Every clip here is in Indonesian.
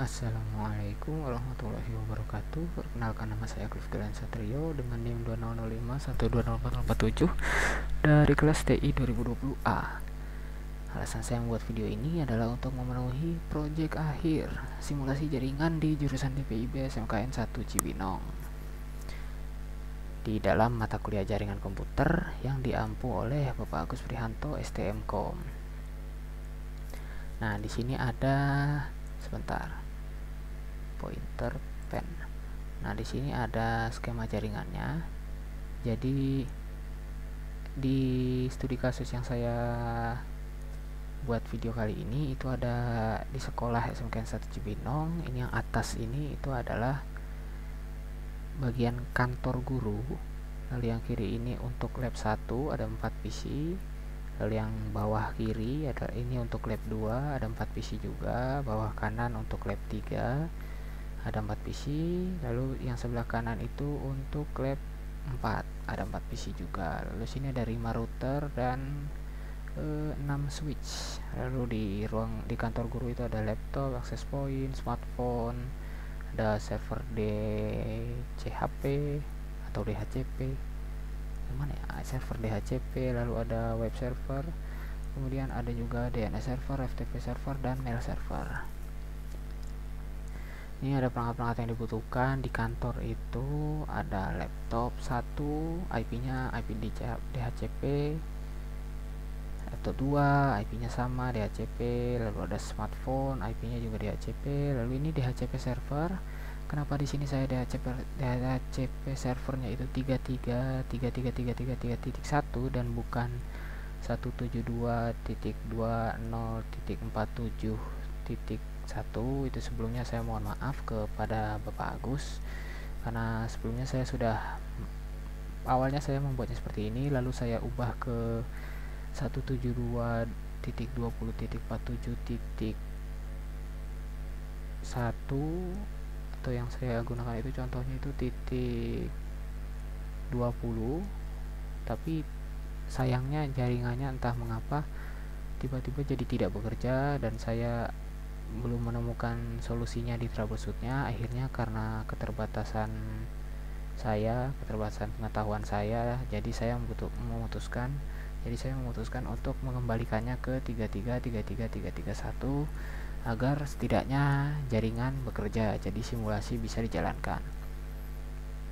Assalamualaikum warahmatullahi wabarakatuh. Perkenalkan, nama saya Cliff Galen Satrio dengan NIM 2005120447 dari kelas TI 2020A. Alasan saya membuat video ini adalah untuk memenuhi proyek akhir simulasi jaringan di jurusan DPIB SMKN 1 Cibinong di dalam mata kuliah jaringan komputer yang diampu oleh Bapak Agus Prihanto STMkom. Nah, di sini ada pointer pen. Nah, di sini ada skema jaringannya. Jadi di studi kasus yang saya buat video kali ini itu ada di sekolah SMKN 1 Cibinong. Ini yang atas ini itu adalah bagian kantor guru. Lalu yang kiri ini untuk lab 1 ada 4 PC. Lalu yang bawah kiri ada ini untuk lab 2 ada 4 PC juga. Bawah kanan untuk lab 3 ada 4 PC. Lalu yang sebelah kanan itu untuk lab 4 ada 4 PC juga. Lalu sini ada 5 router dan 6 switch. Lalu di kantor guru itu ada laptop, access point, smartphone, ada server DCHP atau DHCP. Mana ya? Server DHCP, lalu ada web server. Kemudian ada juga DNS server, FTP server dan mail server. Ini ada perangkat-perangkat yang dibutuhkan di kantor itu. Ada laptop 1, IP-nya IP DHCP. Laptop 2, IP-nya sama DHCP. Lalu ada smartphone, IP-nya juga DHCP. Lalu ini DHCP server. Kenapa di sini saya DHCP servernya itu 33.33.33.1 dan bukan 172.20.47.1? Itu sebelumnya saya mohon maaf kepada Bapak Agus, karena sebelumnya awalnya saya membuatnya seperti ini, lalu saya ubah ke 172.20.47.1, atau yang saya gunakan itu contohnya itu titik 20. Tapi sayangnya jaringannya entah mengapa tiba-tiba jadi tidak bekerja dan saya belum menemukan solusinya di troubleshootnya. Akhirnya karena keterbatasan pengetahuan saya, jadi saya memutuskan untuk mengembalikannya ke 33.33.33.1 agar setidaknya jaringan bekerja, jadi simulasi bisa dijalankan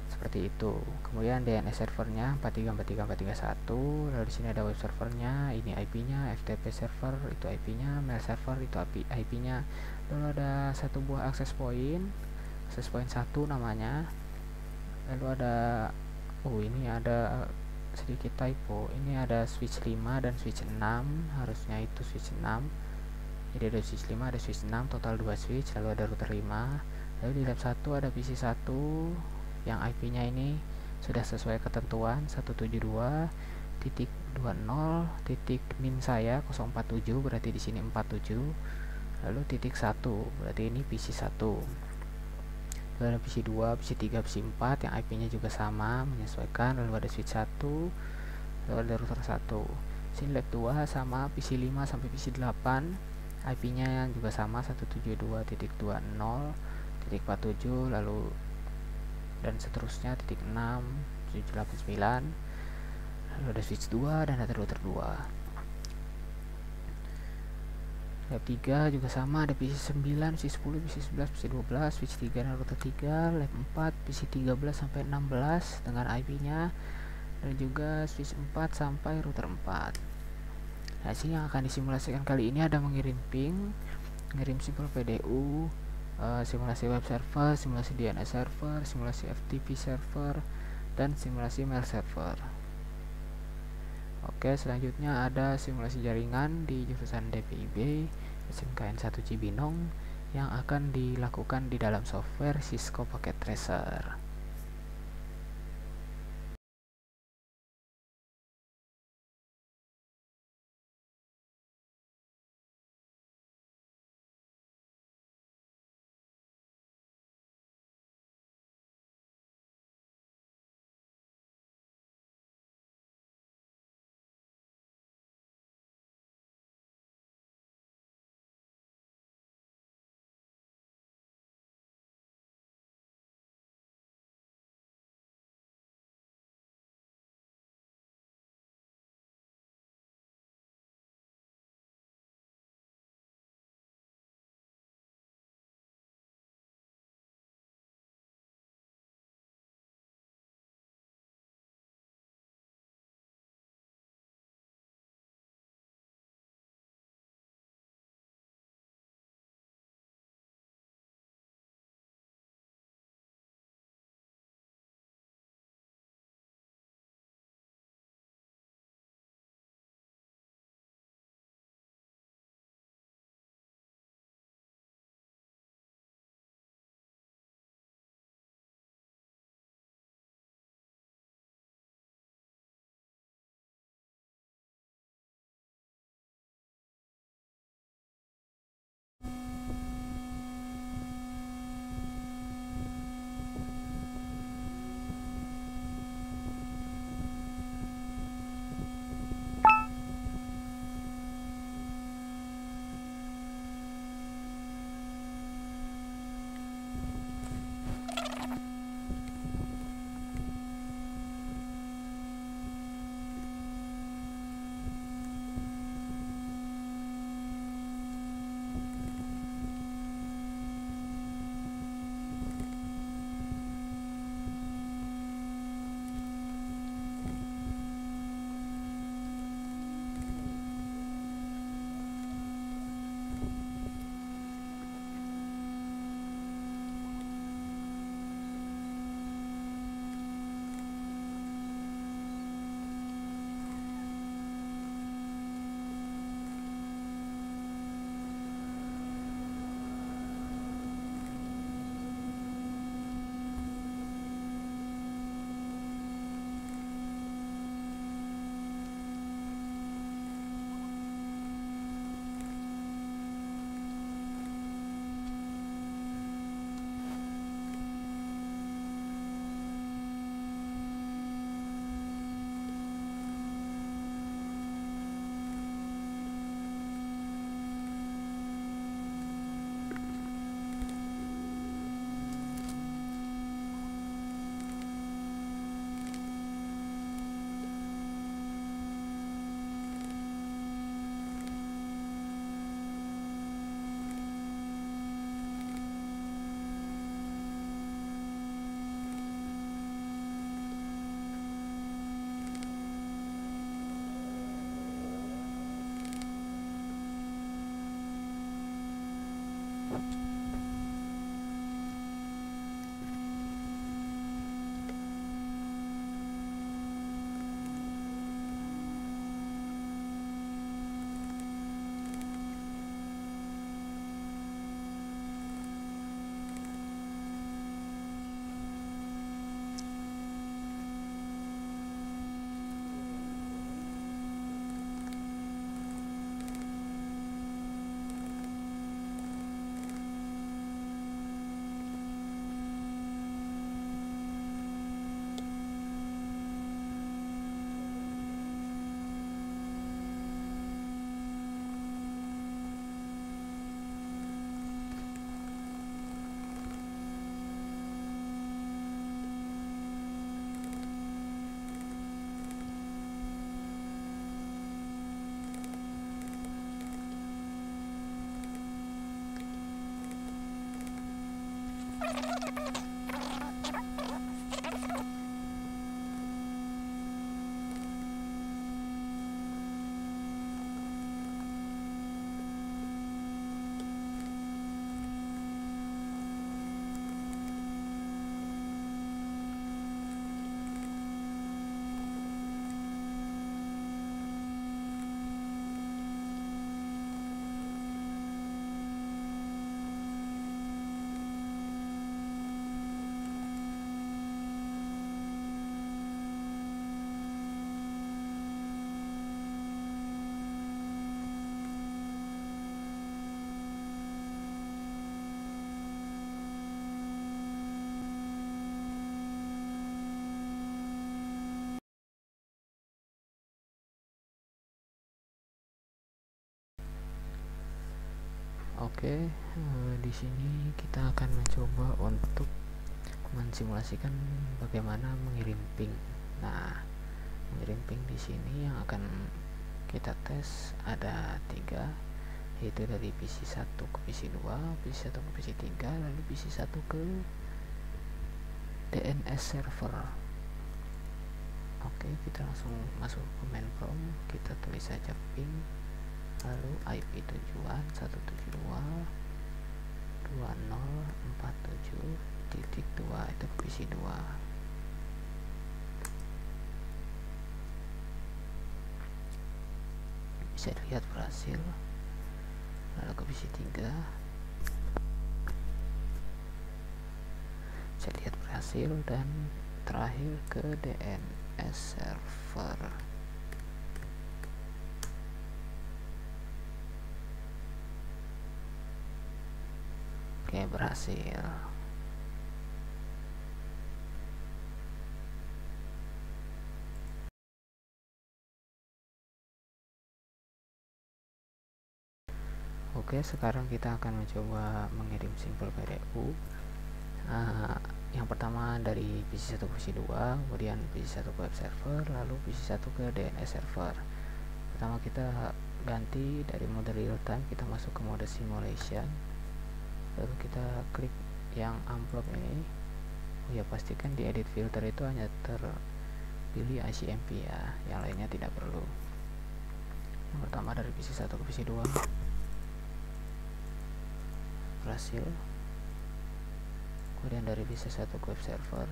seperti itu. Kemudian DNS servernya 43.43.43.1. Lalu di sini ada web servernya, ini IP-nya, FTP server itu IP-nya, mail server itu IP-nya. Lalu ada satu buah access point 1 namanya. Lalu ada ini ada sedikit typo, ini ada switch 5 dan switch 6, harusnya itu switch 6. Jadi ada switch 5, ada switch 6, total 2 switch. Lalu ada router 5. Lalu di lab 1 ada PC 1 yang IP-nya ini sudah sesuai ketentuan 172.20.min saya 047, berarti di sini 47. Lalu titik 1 berarti ini PC 1. Lalu ada PC 2, PC 3, PC 4 yang IP-nya juga sama, menyesuaikan. Lalu ada switch 1, lalu ada router 1. Sini lab 2 sama PC 5 sampai PC 8, IP-nya juga sama 172.20.47, lalu dan seterusnya titik 6, 789. Lalu ada switch 2 dan ada router 2. Lab 3 juga sama, ada PC 9, PC 10, PC 11, PC 12, switch 3 dan router 3. Lab 4 PC 13 sampai 16 dengan IP-nya, dan juga switch 4 sampai router 4. Nah, sini yang akan disimulasikan kali ini ada mengirim ping, mengirim simpel PDU, simulasi web server, simulasi DNS server, simulasi FTP server, dan simulasi mail server. Oke, selanjutnya ada simulasi jaringan di jurusan DPIB SMKN 1 Cibinong yang akan dilakukan di dalam software Cisco Packet Tracer. Oke, di sini kita akan mencoba untuk mensimulasikan bagaimana mengirim ping. Nah, mengirim ping di sini yang akan kita tes ada 3, yaitu dari PC1 ke PC2, PC1 ke PC3, lalu PC1 ke DNS server. Oke, kita langsung masuk ke main prompt, kita tulis saja ping, lalu IP tujuan 172.2047.2 itu ke PC2. Bisa dilihat berhasil. Lalu ke PC3 bisa lihat berhasil, dan terakhir ke DNS server. Oke, berhasil. Oke, sekarang kita akan mencoba mengirim simple PDU. Yang pertama dari PC1 ke PC2, kemudian PC1 ke web server, lalu PC1 ke DNS server. Pertama kita ganti dari mode real time, kita masuk ke mode simulation, lalu kita klik yang amplop ini. Oh ya, pastikan di edit filter itu hanya terpilih ICMP ya, yang lainnya tidak perlu. Yang pertama dari PC1 ke PC2 berhasil, kemudian dari PC1 ke web server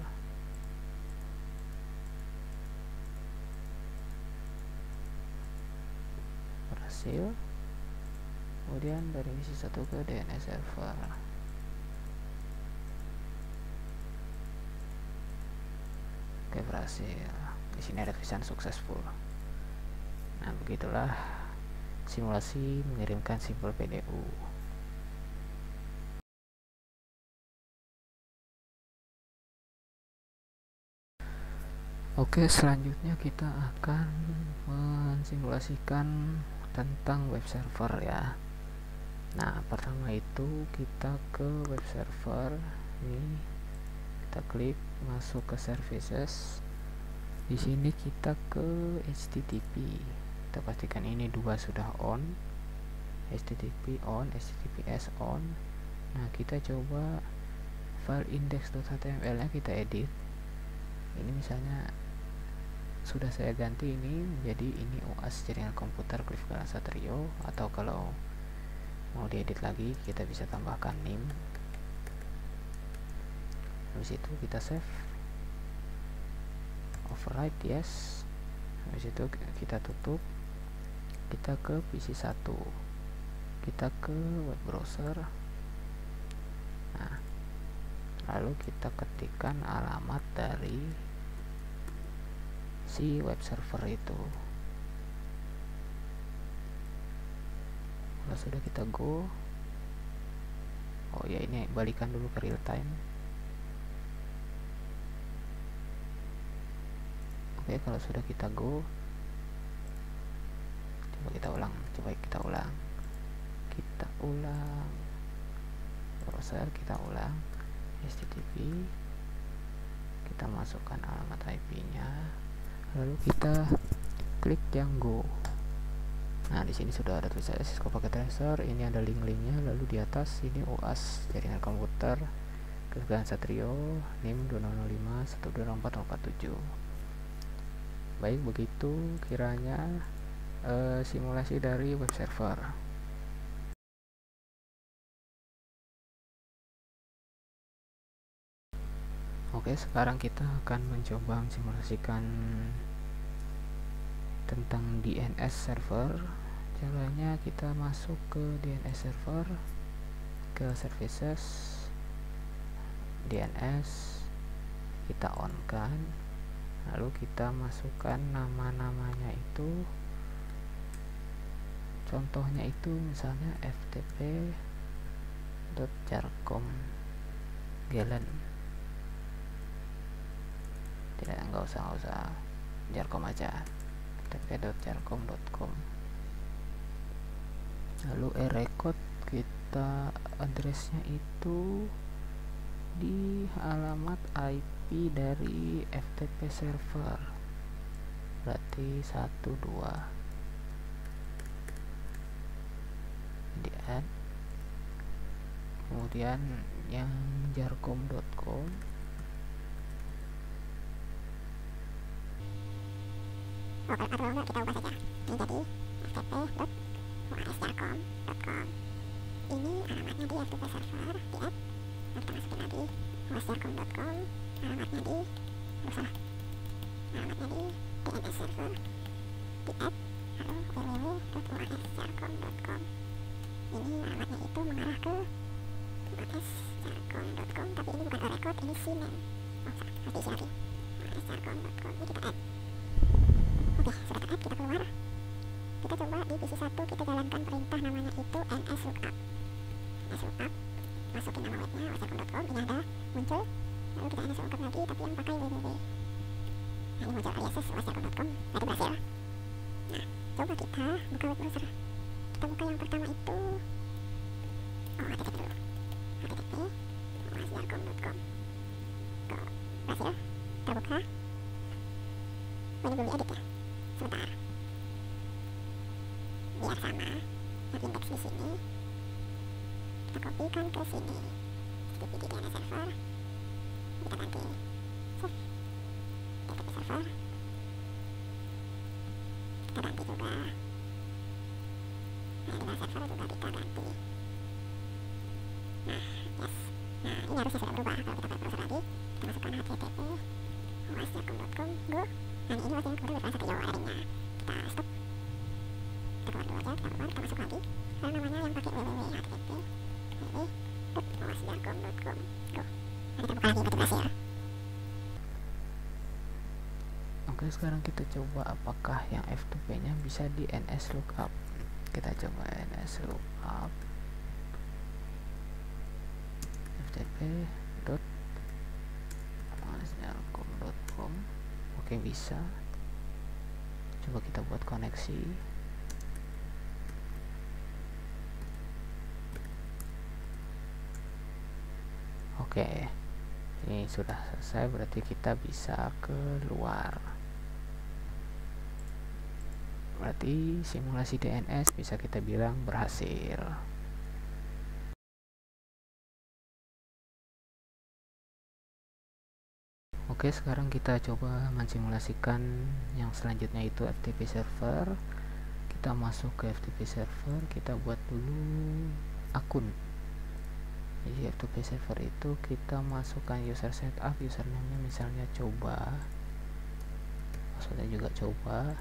berhasil, kemudian dari PC1 ke DNS server. Oke, berhasil. Di sini ada tulisan successful. Nah, begitulah simulasi mengirimkan simple PDU. Oke, selanjutnya kita akan mensimulasikan tentang web server ya. Nah, pertama itu kita ke web server ini, kita klik masuk ke services. Di sini kita ke HTTP, kita pastikan ini 2 sudah on, HTTP on, HTTPS on. Nah, kita coba file index.html nya kita edit. Ini misalnya sudah saya ganti ini menjadi ini UAS jaringan komputer Cliff Galan Satrio, atau kalau mau diedit lagi, kita bisa tambahkan name. Habis itu kita save, override yes. Habis itu kita tutup, kita ke PC 1, kita ke web browser. Nah, lalu kita ketikkan alamat dari si web server itu. Kalau sudah kita go, oh ya, ini balikan dulu ke real time. Oke, kalau sudah kita go, coba kita ulang, kita ulang browser, kita ulang HTTP, kita masukkan alamat IP nya, lalu kita klik yang go. Nah, di sini sudah ada tulisan Cisco Packet Tracer, ini ada link-linknya, lalu di atas ini OAS jaringan komputer ketegangan Satrio NIM 2005 12447. Baik, begitu kiranya simulasi dari web server. Oke, sekarang kita akan mencoba simulasikan tentang DNS server. Caranya kita masuk ke DNS server, ke services, DNS, kita on kan, lalu kita masukkan nama-namanya itu, contohnya itu misalnya ftp.jarcom.galen, nggak usah jarcom aja, ftp.jarcom.com. lalu record kita addressnya itu di alamat IP dari FTP server, berarti 12 di add, kemudian yang jarcom.com atau enggak kita ubah saja ini jadi ftp.wasjarcom.com. ini alamatnya di FTP server, di add, dan kita masukin lagi wasjarcom.com, alamatnya di DNS server, di add, lalu www.wasjarcom.com. ini alamatnya itu mengarah ke wasjarcom.com, tapi ini bukan record, ini cname. Harus diisi lagi wasjarcom.com, ini kita add. Oke, sudah ke add, kita keluar, kita coba di PC 1 kita jalankan perintah namanya itu nslookup. Masukin nama webnya wasjarcom.com, ini ada muncul, lalu kita nslookup lagi tapi yang pakai www. Nah, ini muncul aliases wasjarcom.com, berarti berhasil. Nah, coba kita buka web browser, kita buka yang pertama itu http dulu, http wasjarcom.com. Berhasil terbuka. Ini belum diedit ya, sebentar, biar sama yang indeks di sini kita kopikan ke sini, HTTP di DNS server, kita ganti save HTTP server, kita ganti juga, nah DNS server juga kita ganti. Nah, yes, nah ini harusnya sudah berubah. Kalau kita browser lagi, kita masukkan http wasjarcom.com, go. Nah, ini wasjarcom kemudian Satrio addingnya, kita stop, kita keluar dulu aja, kita keluar, kita masuk lagi, lalu namanya yang pakai www, http www.wasjarcom.com, go. Nah, kita buka lagi, berarti berhasil. Oke, sekarang kita coba apakah yang FTP nya bisa di nslookup. Kita coba nslookup ftp.wasjarcom.com. Oke, bisa. Coba kita buat koneksi. Oke, ini sudah selesai, berarti kita bisa keluar. Berarti simulasi DNS bisa kita bilang berhasil. Oke, sekarang kita coba mensimulasikan yang selanjutnya itu FTP server. Kita masuk ke FTP server, kita buat dulu akun. Jadi FTP server itu kita masukkan user setup, username-nya misalnya coba, passwordnya juga coba.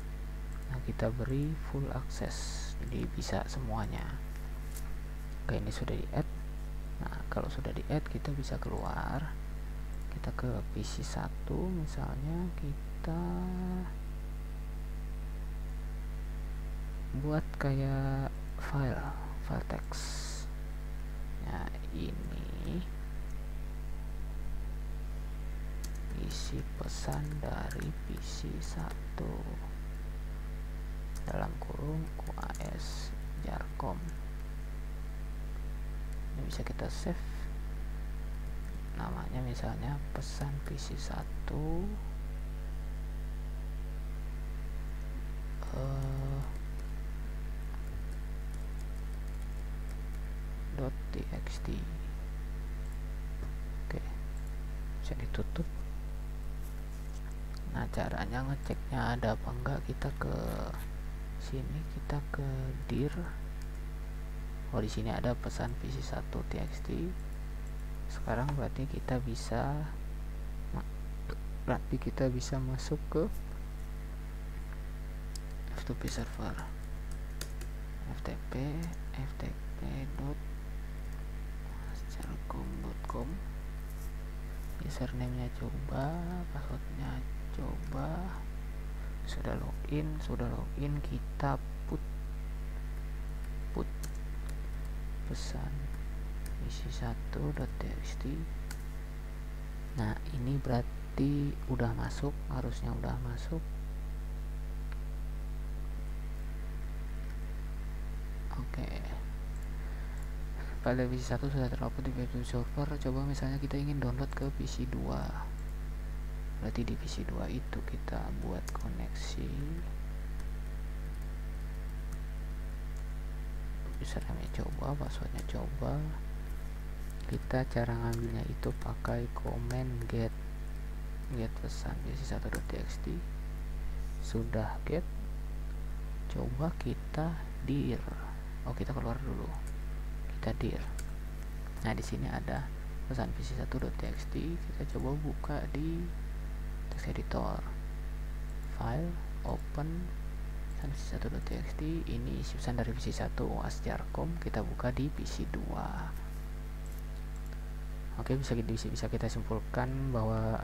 Nah, kita beri full access, jadi bisa semuanya. Oke, ini sudah di add. Nah, kalau sudah di add kita bisa keluar, kita ke PC 1 misalnya, kita buat kayak file teks. Nah, ini isi pesan dari PC 1 dalam kurung QAS Jarkom. Ini bisa kita save, namanya misalnya pesan PC 1 .txt. Oke, bisa ditutup. Nah, caranya ngeceknya ada apa enggak, kita ke sini, kita ke dir. Oh, di sini ada pesan PC1 txt. Sekarang berarti kita bisa masuk ke FTP server. ftp.jarkom.com, username-nya coba, passwordnya coba. Sudah login, kita put pesan isi 1.txt. Nah, ini berarti udah masuk, harusnya udah masuk. Oke, file PC 1 sudah terupload di web server. Coba misalnya kita ingin download ke PC 2, berarti di PC 2 itu kita buat koneksi, username coba, passwordnya coba. Kita cara ngambilnya itu pakai command get pesan PC1.txt. Sudah get, coba kita dir. Oh, kita keluar dulu, kita dir. Nah, di sini ada pesan PC1.txt. Kita coba buka di text editor, file, open pesan PC1.txt. Ini isi pesan dari PC1 QAS Jarkom, kita buka di PC 2. Oke, bisa kita simpulkan bahwa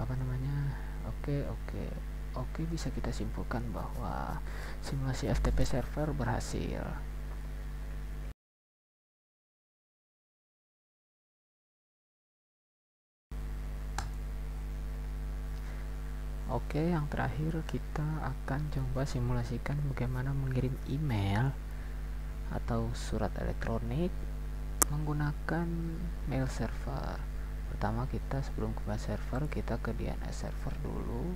bisa kita simpulkan bahwa simulasi FTP server berhasil. Oke, yang terakhir kita akan coba simulasikan bagaimana mengirim email atau surat elektronik menggunakan mail server. Pertama, kita sebelum ke server, kita ke DNS server dulu.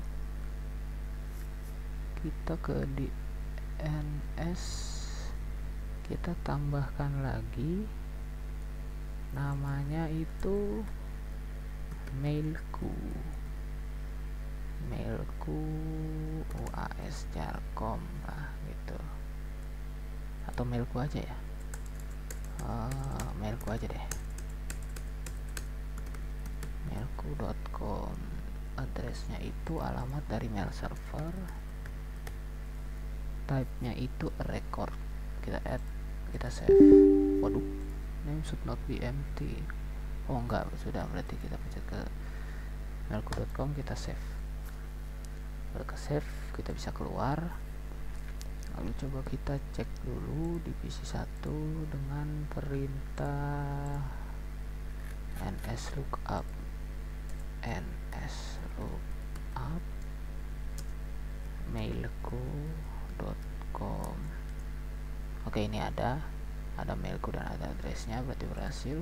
Kita ke DNS, kita tambahkan lagi namanya itu mailku QAS Jarkom lah gitu, atau mailku aja ya, mailku aja deh, mailku.com. addressnya itu alamat dari mail server, type-nya itu record, kita add, kita save. Waduh, name should not be empty. Oh enggak, sudah, berarti kita pencet ke mailku.com, kita save. Kalau ke save, kita bisa keluar. Lalu coba kita cek dulu di PC 1 dengan perintah nslookup mailku.com. Oke, ini ada mailku dan ada addressnya, berarti berhasil.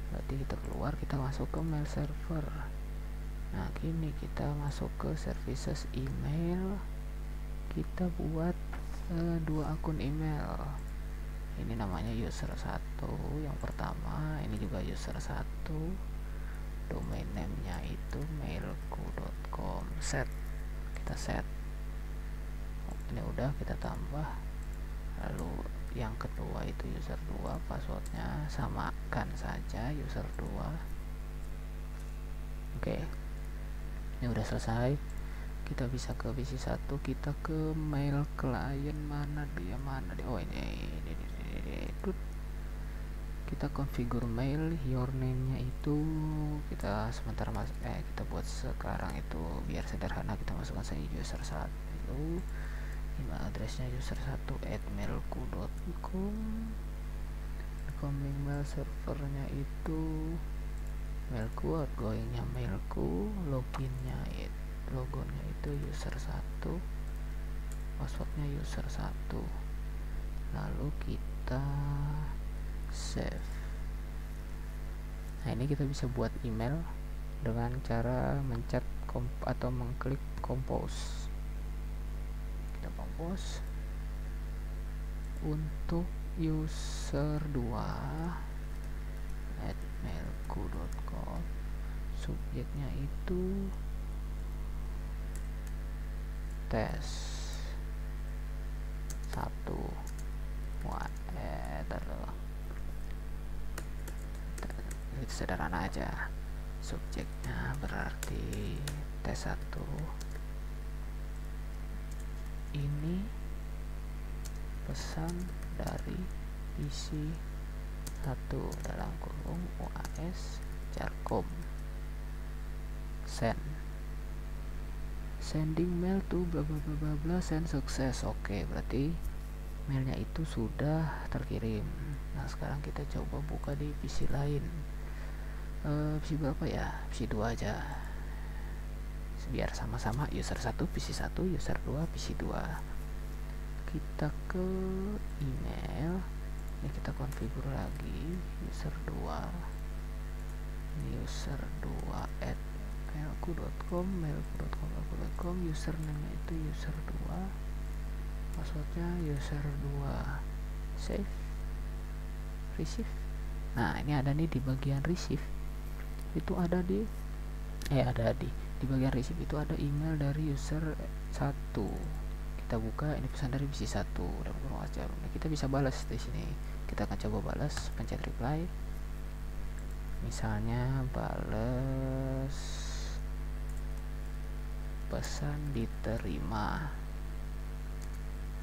Berarti kita keluar, kita masuk ke mail server. Nah, kini kita masuk ke services email. Kita buat 2 akun email. Ini namanya user 1 yang pertama, ini juga user 1. Domain name-nya itu mailku.com. Kita set. Ini udah, kita tambah. Lalu yang kedua itu user 2, passwordnya samakan saja user 2. Oke, ini udah selesai. Kita bisa ke PC1, kita ke mail client, mana dia, oh ini. Kita configure mail, your name nya itu kita sementara kita buat sekarang itu biar sederhana, kita masukkan saja user 1, email addressnya user1@mailku.com, incoming mail servernya itu mailku, outgoingnya mailku, loginnya itu user1, passwordnya user1, lalu kita save. Nah, ini kita bisa buat email dengan cara mencet atau mengklik compose. Kita compose untuk user 2@mailku.com, subjeknya itu tes 1. Itu sederhana aja. Subjeknya berarti tes 1. Ini pesan dari PC 1 dalam kurung UAS Jarkom. Sending mail to bla bla bla bla, send sukses. Oke, berarti mailnya itu sudah terkirim. Nah, sekarang kita coba buka di PC lain. PC berapa ya? PC 2 aja, biar sama-sama user 1 PC 1, user 2 PC 2. Kita ke email, ini kita configure lagi user 2, ini user 2@mailku.com, username itu user 2, passwordnya user 2, save, receive. Nah, ini ada nih di bagian receive, itu ada di bagian receive itu ada email dari user 1. Kita buka, ini pesan dari PC 1 dalam kurung jarum. Kita bisa balas di sini. Kita akan coba balas, pencet reply. Misalnya balas pesan diterima,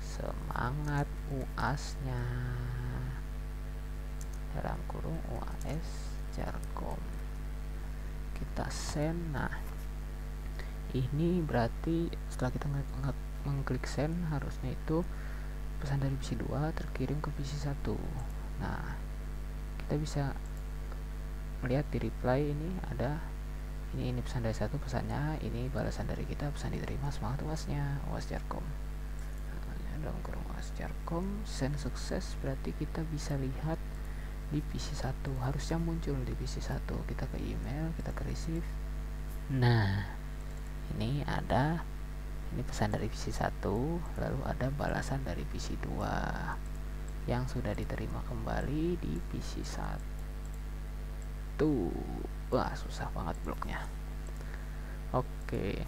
semangat UAS-nya dalam kurung UAS Jarkom. Kita send. Nah, ini berarti setelah kita mengklik send, harusnya itu pesan dari PC 2 terkirim ke PC 1. Nah, kita bisa melihat di reply ini ada ini pesan dari 1, pesannya ini balasan dari kita, pesan diterima, semangat UAS-nya, UAS Jarkom. Dalam kurung UAS Jarkom, send sukses, berarti kita bisa lihat di PC 1, harusnya muncul di PC 1. Kita ke email, kita ke receive. Nah, ini pesan dari PC 1, lalu ada balasan dari PC 2 yang sudah diterima kembali di PC 1. Wah, susah banget bloknya. Oke,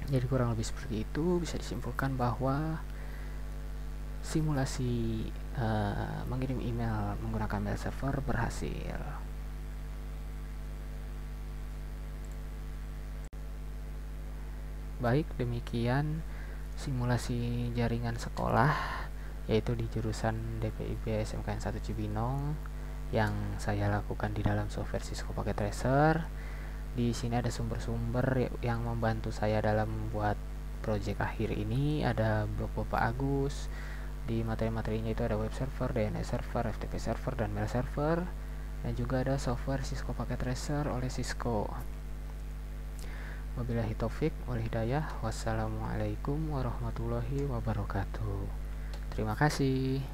jadi kurang lebih seperti itu. Bisa disimpulkan bahwa simulasi mengirim email menggunakan mail server berhasil. Baik, demikian simulasi jaringan sekolah, yaitu di jurusan DPIB SMKN 1 Cibinong yang saya lakukan di dalam software Cisco Packet Tracer. Di sini ada sumber-sumber yang membantu saya dalam membuat project akhir ini. Ada blog Bapak Agus. Di materi-materinya itu ada web server, DNS server, FTP server, dan mail server. Dan juga ada software Cisco Packet Tracer oleh Cisco. Wabillahi taufik wal hidayah. Wassalamualaikum warahmatullahi wabarakatuh. Terima kasih.